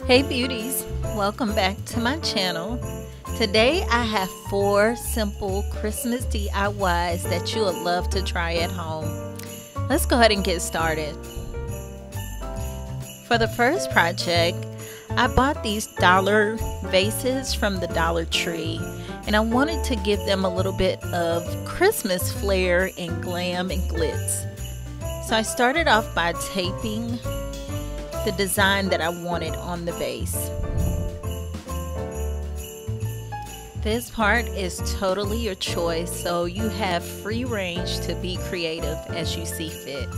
Hey beauties, welcome back to my channel. Today I have 4 simple Christmas DIYs that you would love to try at home. Let's go ahead and get started. For the first project, I bought these dollar vases from the Dollar Tree, and I wanted to give them a little bit of Christmas flair and glam and glitz. So I started off by taping the design that I wanted on the vase. This part is totally your choice, so you have free range to be creative as you see fit.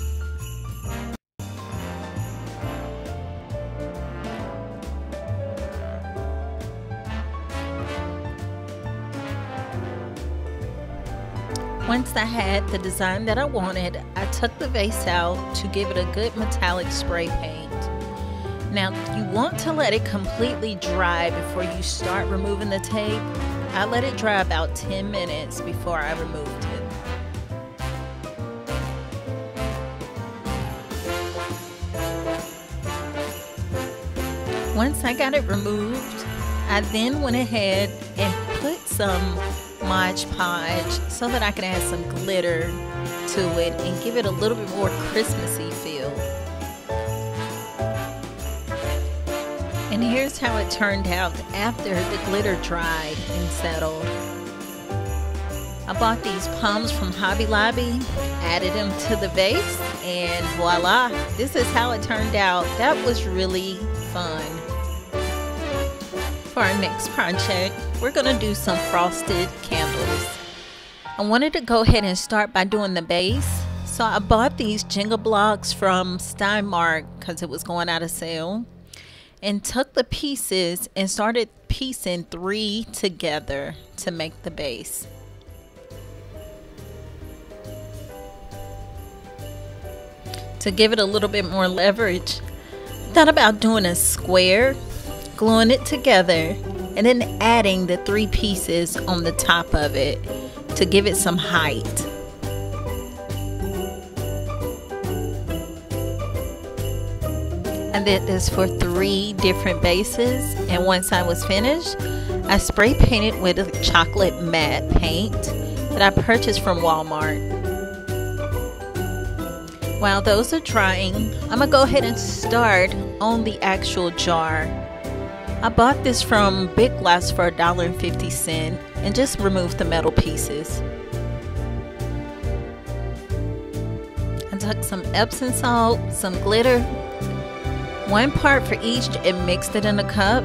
Once I had the design that I wanted, I took the vase out to give it a good metallic spray paint. Now, you want to let it completely dry before you start removing the tape. I let it dry about 10 minutes before I removed it. Once I got it removed, I then went ahead and put some Mod Podge so that I could add some glitter to it and give it a little bit more Christmassy feel. And here's how it turned out after the glitter dried and settled. I bought these palms from Hobby Lobby, added them to the vase, and voila, this is how it turned out. That was really fun. For our next project, we're gonna do some frosted candles. I wanted to go ahead and start by doing the base, so I bought these Jenga blocks from Steinmark because it was going out of sale, and took the pieces and started piecing 3 together to make the base. To give it a little bit more leverage, I thought about doing a square, gluing it together, and then adding the 3 pieces on the top of it to give it some height. I did this for 3 different bases, and once I was finished, I spray painted with a chocolate matte paint that I purchased from Walmart. While those are drying, I'm gonna go ahead and start on the actual jar. I bought this from Big Lots for $1.50 and just removed the metal pieces. I took some Epsom salt, some glitter, 1 part for each, and mixed it in a cup.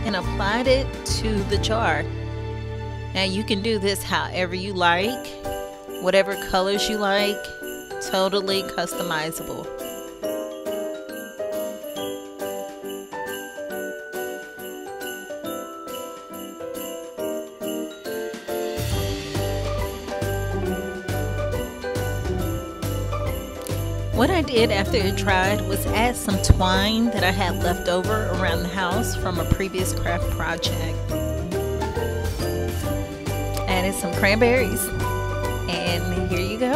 And applied it to the jar. Now you can do this however you like, whatever colors you like, totally customizable. What I did after it dried was add some twine that I had left over around the house from a previous craft project. Added some cranberries, and here you go.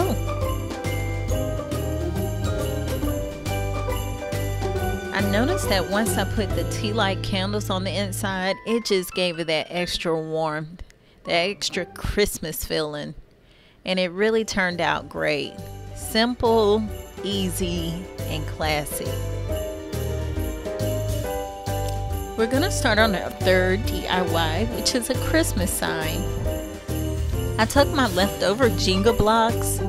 I noticed that once I put the tea light candles on the inside, it just gave it that extra warmth, that extra Christmas feeling, and it really turned out great. Simple, easy, and classy. We're gonna start on our 3rd DIY, which is a Christmas sign. I took my leftover Jenga blocks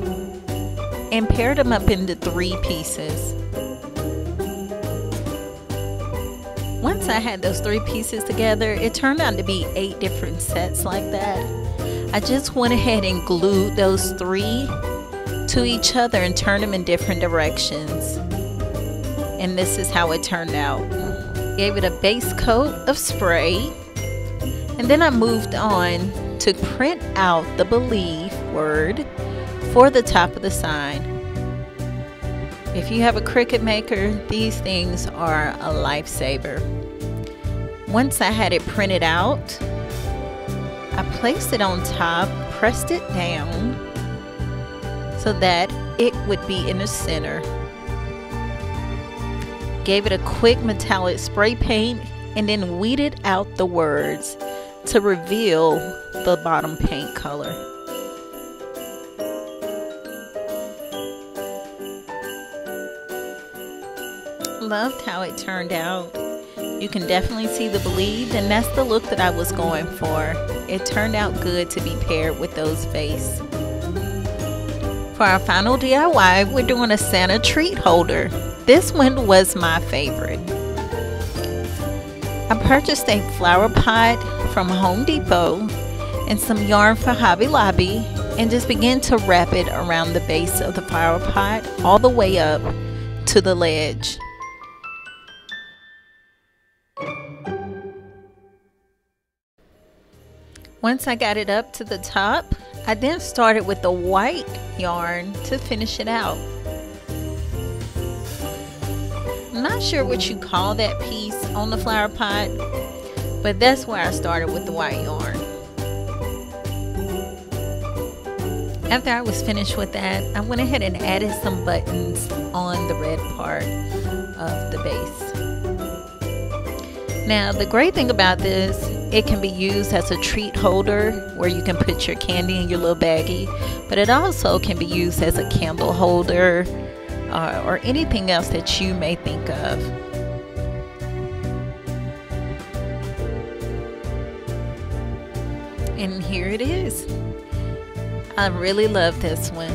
and paired them up into 3 pieces. Once I had those 3 pieces together, it turned out to be 8 different sets like that. I just went ahead and glued those 3 to each other and turn them in different directions, and this is how it turned out. Gave it a base coat of spray, and then I moved on to print out the believe word for the top of the sign. If you have a Cricut maker, these things are a lifesaver. Once I had it printed out, I placed it on top, pressed it down so that it would be in the center. Gave it a quick metallic spray paint and then weeded out the words to reveal the bottom paint color. Loved how it turned out. You can definitely see the bleed, and that's the look that I was going for. It turned out good to be paired with those vase. For our final DIY, we're doing a Santa treat holder. This one was my favorite. I purchased a flower pot from Home Depot and some yarn for Hobby Lobby and just began to wrap it around the base of the flower pot all the way up to the ledge. Once I got it up to the top, I then started with the white yarn to finish it out. I'm not sure what you call that piece on the flower pot, but that's where I started with the white yarn. After I was finished with that, I went ahead and added some buttons on the red part of the base. Now, the great thing about this, it can be used as a treat holder where you can put your candy in your little baggie, but it also can be used as a candle holder or anything else that you may think of. And here it is. I really love this one.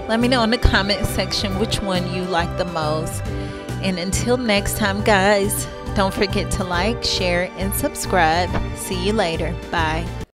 Let me know in the comment section which one you like the most. And until next time, guys, don't forget to like, share, and subscribe. See you later. Bye.